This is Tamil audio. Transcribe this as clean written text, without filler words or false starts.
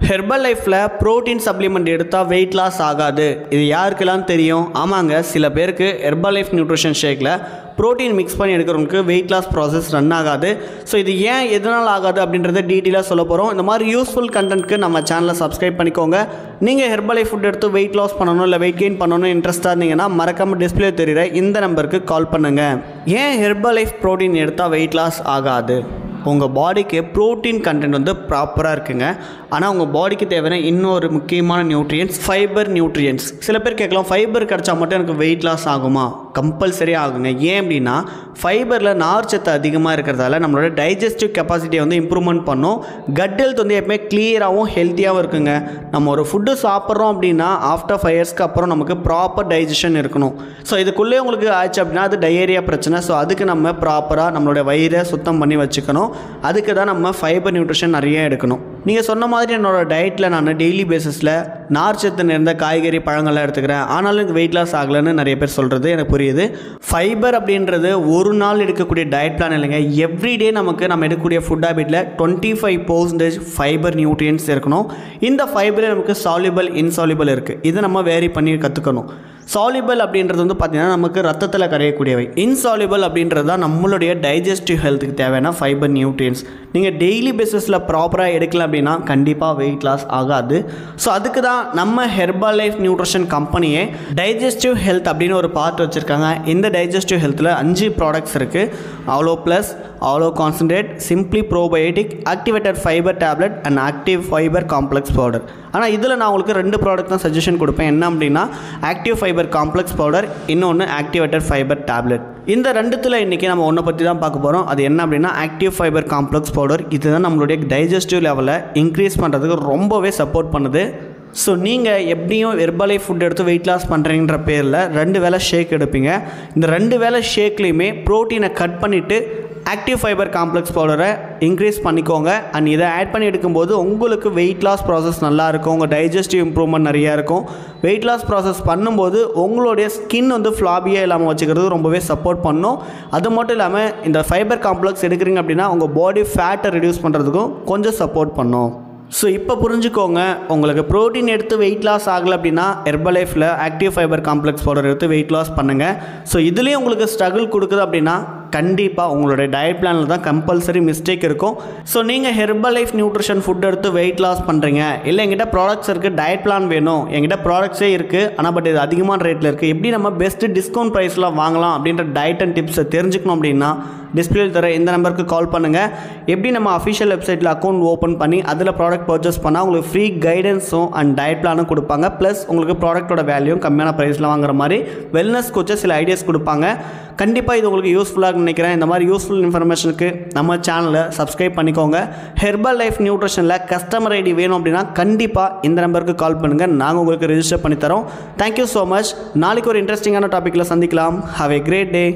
ஹெர்பல் லைஃப்பில் ப்ரோட்டீன் சப்ளிமெண்ட் எடுத்தால் வெயிட் லாஸ் ஆகாது. இது யாருக்கெல்லாம் தெரியும்? ஆமாங்க, சில பேருக்கு ஹெர்பல் லைஃப் நியூட்ரிஷன் ஷேக்கில் ப்ரோட்டீன் மிக்ஸ் பண்ணி எடுக்கிறவங்களுக்கு வெயிட் லாஸ் ப்ராசஸ் ரன் ஆகாது. ஸோ இது ஏன் எதனால் ஆகாது அப்படின்றத டீட்டெயிலாக சொல்ல போகிறோம். இந்த மாதிரி யூஸ்ஃபுல் கண்டென்ட்க்கு நம்ம சேனலை சப்ஸ்கிரைப் பண்ணிக்கோங்க. நீங்கள் ஹெர்பல் லைஃப் ஃபுட் எடுத்து வெயிட் லாஸ் பண்ணணும் இல்லை வெயிட் கெயின் பண்ணணும் இன்ட்ரெஸ்ட்டாக இருந்தீங்கன்னா மறக்காமல் டிஸ்பிளே தெரிகிற இந்த நம்பருக்கு கால் பண்ணுங்கள். ஏன் ஹெர்பல் லைஃப் ப்ரோட்டீன் எடுத்தால் வெயிட் லாஸ் ஆகாது? உங்கள் பாடிக்கு ப்ரோட்டீன் கண்டென்ட் வந்து ப்ராப்பராக இருக்குங்க. ஆனால் உங்கள் பாடிக்கு தேவையான இன்னொரு முக்கியமான நியூட்ரியன்ஸ் ஃபைபர் நியூட்ரியன்ஸ். சில பேர் கேட்கலாம், ஃபைபர் கிடச்சா மட்டும் எனக்கு வெயிட் லாஸ் ஆகுமா? கம்பல்சரியாக ஆகுங்க. ஏன் அப்படின்னா ஃபைபரில் நார்ச்சத்து அதிகமாக இருக்கிறதால நம்மளோட டைஜஸ்டிவ் கெப்பாசிட்டியை வந்து இம்ப்ரூவ்மெண்ட் பண்ணும். கட் ஹெல்த் வந்து எப்பவுமே கிளியராகவும் ஹெல்த்தியாகவும் இருக்குங்க. நம்ம ஒரு ஃபுட்டு சாப்பிட்றோம் அப்படின்னா ஆஃப்டர் 5 இயர்ஸ்க்கு அப்புறம் நமக்கு ப்ராப்பர் டைஜஷன் இருக்கணும். ஸோ இதுக்குள்ளே உங்களுக்கு ஆச்சு அப்படின்னா அது டயேரியா பிரச்சனை. ஸோ அதுக்கு நம்ம ப்ராப்பராக நம்மளோட வயிறை சுத்தம் பண்ணி வச்சுக்கணும். அதுக்கு தான் நம்ம ஃபைபர் நியூட்ரிஷன் நிறைய எடுக்கணும். நீங்கள் சொன்ன மாதிரி என்னோடய டயட்டில் நான் டெய்லி பேசிஸில் நார்ச்சத்து நிறைந்த காய்கறி பழங்கள்லாம் எடுத்துக்கிறேன். ஆனாலும் எனக்கு வெயிட் லாஸ் ஆகலைன்னு நிறைய பேர் சொல்கிறது எனக்கு புரியுது. ஃபைபர் அப்படின்றது ஒரு நாள் எடுக்கக்கூடிய டயட் பிளான் இல்லைங்க. எவ்ரிடே நம்ம எடுக்கக்கூடிய ஃபுட் ஹேபிட்டில் 25% ஃபைபர் நியூட்ரியன்ஸ் இருக்கணும். இந்த ஃபைபரே நமக்கு சால்யூபிள் இன்சால்யூபிள் இருக்குது. இதை நம்ம வேரி பண்ணி கற்றுக்கணும். சால்யூபிள் அப்படின்றது வந்து பார்த்திங்கன்னா நமக்கு ரத்தத்தில் கரையக்கூடியவை. இன்சால்யூபிள் அப்படின்றது தான் நம்மளுடைய டைஜஸ்டிவ் ஹெல்த்துக்கு தேவையான ஃபைபர் நியூட்ரியன்ஸ். நீங்கள் டெய்லி பேசிஸில் ப்ராப்பராக எடுக்கல அப்படின்னா கண்டிப்பாக வெயிட் லாஸ் ஆகாது. ஸோ அதுக்கு தான் நம்ம ஹெர்பல் லைஃப் நியூட்ரிஷன் கம்பெனியே டைஜஸ்டிவ் ஹெல்த் அப்படின்னு ஒரு பார்ட் வச்சுருக்காங்க. இந்த டைஜஸ்டிவ் ஹெல்த்தில் 5 ப்ராடக்ட்ஸ் இருக்குது. அவ்வளோ ப்ளஸ், அவ்வளோ concentrate, simply probiotic, activated fibre tablet and active fibre complex powder. ஆனால் இதில் நான் உங்களுக்கு 2 ப்ராடக்ட் தான் சஜஷன் கொடுப்பேன். என்ன அப்படின்னா ஆக்டிவ் ஃபைபர் காம்ப்ளெக்ஸ் பவுடர், இன்னொன்று ஆக்டிவேட்டட் ஃபைபர் டேப்லெட். இந்த 2த்தில் இன்றைக்கி நம்ம ஒன்றை பற்றி தான் பார்க்க போகிறோம். அது என்ன அப்படின்னா ஆக்டிவ் ஃபைபர் காம்ப்ளெக்ஸ் பவுடர். இதுதான் நம்மளுடைய டைஜஸ்டிவ் லெவலை இன்க்ரீஸ் பண்ணுறதுக்கு ரொம்பவே சப்போர்ட் பண்ணுது. ஸோ நீங்கள் எப்படியும் ஹெர்பல் லைஃப் ஃபுட் எடுத்து வெயிட் லாஸ் பண்ணுறீங்கிற பேரில் 2 வேளை ஷேக் எடுப்பீங்க. இந்த 2 வேளை ஷேக்லேயுமே ப்ரோட்டீனை கட் பண்ணிவிட்டு ஆக்டிவ் ஃபைபர் காம்ப்ளெக்ஸ் பவுடரை இன்க்ரீஸ் பண்ணிக்கோங்க. அண்ட் இதை ஆட் பண்ணி எடுக்கும்போது உங்களுக்கு வெயிட் லாஸ் ப்ராசஸ் நல்லாயிருக்கும். உங்கள் டைஜஸ்டிவ் இம்ப்ரூவ்மெண்ட் நிறையா இருக்கும். வெயிட் லாஸ் ப்ராசஸ் பண்ணும்போது உங்களுடைய ஸ்கின் வந்து ஃப்ளாபியாக இல்லாமல் வச்சுக்கிறது ரொம்பவே சப்போர்ட் பண்ணும். அது மட்டும் இல்லாமல் இந்த ஃபைபர் காம்ப்ளெக்ஸ் எடுக்கிறீங்க அப்படின்னா உங்கள் பாடி ஃபேட்டை ரெடியூஸ் பண்ணுறதுக்கும் கொஞ்சம் சப்போர்ட் பண்ணும். ஸோ இப்போ புரிஞ்சுக்கோங்க, உங்களுக்கு ப்ரோட்டீன் எடுத்து வெயிட் லாஸ் ஆகலை அப்படின்னா ஹெர்பல் லைஃப்பில் ஆக்டிவ் ஃபைபர் காம்ப்ளெக்ஸ் பவுடர் எடுத்து வெயிட் லாஸ் பண்ணுங்கள். ஸோ இதுலேயும் உங்களுக்கு ஸ்ட்ரகிள் கொடுக்குது அப்படின்னா கண்டிப்பாக உங்களுடைய டயட் பிளானில் தான் கம்பல்சரி மிஸ்டேக் இருக்கும். ஸோ நீங்கள் ஹெர்பல் லைஃப் நியூட்ரிஷன் ஃபுட் எடுத்து வெயிட் லாஸ் பண்ணுறீங்க, இல்லை எங்கிட்ட ப்ராடக்ட்ஸ் இருக்குது, டயட் பிளான் வேணும், எங்கிட்ட ப்ராடக்ட்ஸே இருக்குது, ஆனால் பட் இது அதிகமான ரேட்டில் இருக்குது, எப்படி நம்ம பெஸ்ட்டு டிஸ்கவுண்ட் ப்ரைஸில் வாங்கலாம் அப்படின்ற டயட் அண்ட் டிப்ஸை தெரிஞ்சுக்கணும் அப்படின்னா டிஸ்பிளேயில் தர இந்த நம்பருக்கு கால் பண்ணுங்கள். எப்படி நம்ம அஃபிஷியல் வெப்சைட்டில் அக்கௌண்ட் ஓப்பன் பண்ணி அதில் ப்ராடக்ட் பர்ச்சேஸ் பண்ணால் உங்களுக்கு ஃப்ரீ கைடன்ஸும் அண்ட் டயட் பிளானும் கொடுப்பாங்க. ப்ளஸ் உங்களுக்கு ப்ராடக்ட்டோட வேல்யூவும் கம்மியான ப்ரைஸில் வாங்குற மாதிரி வெல்னஸ் கோச்சஸ் சில ஐடியாஸ் கொடுப்பாங்க. கண்டிப்பாக இது உங்களுக்கு யூஸ்ஃபுல்லாக நினைக்கிறேன். இந்த மாதிரி யூஸ்ஃபுல் இன்ஃபர்மேஷனுக்கு நம்ம சேனலை சப்ஸ்கிரைப் பண்ணிக்கோங்க. ஹெர்பல் லைஃப் நியூட்ரிஷனில் கஸ்டமர் ஐடி வேணும் அப்படின்னா கண்டிப்பாக இந்த நம்பருக்கு கால் பண்ணுங்கள். நாங்கள் உங்களுக்கு ரெஜிஸ்டர் பண்ணி தரோம். Thank you so much. நாளைக்கு ஒரு இன்ட்ரெஸ்டிங்கான டாப்பிக்கில் சந்திக்கலாம். Have a great day.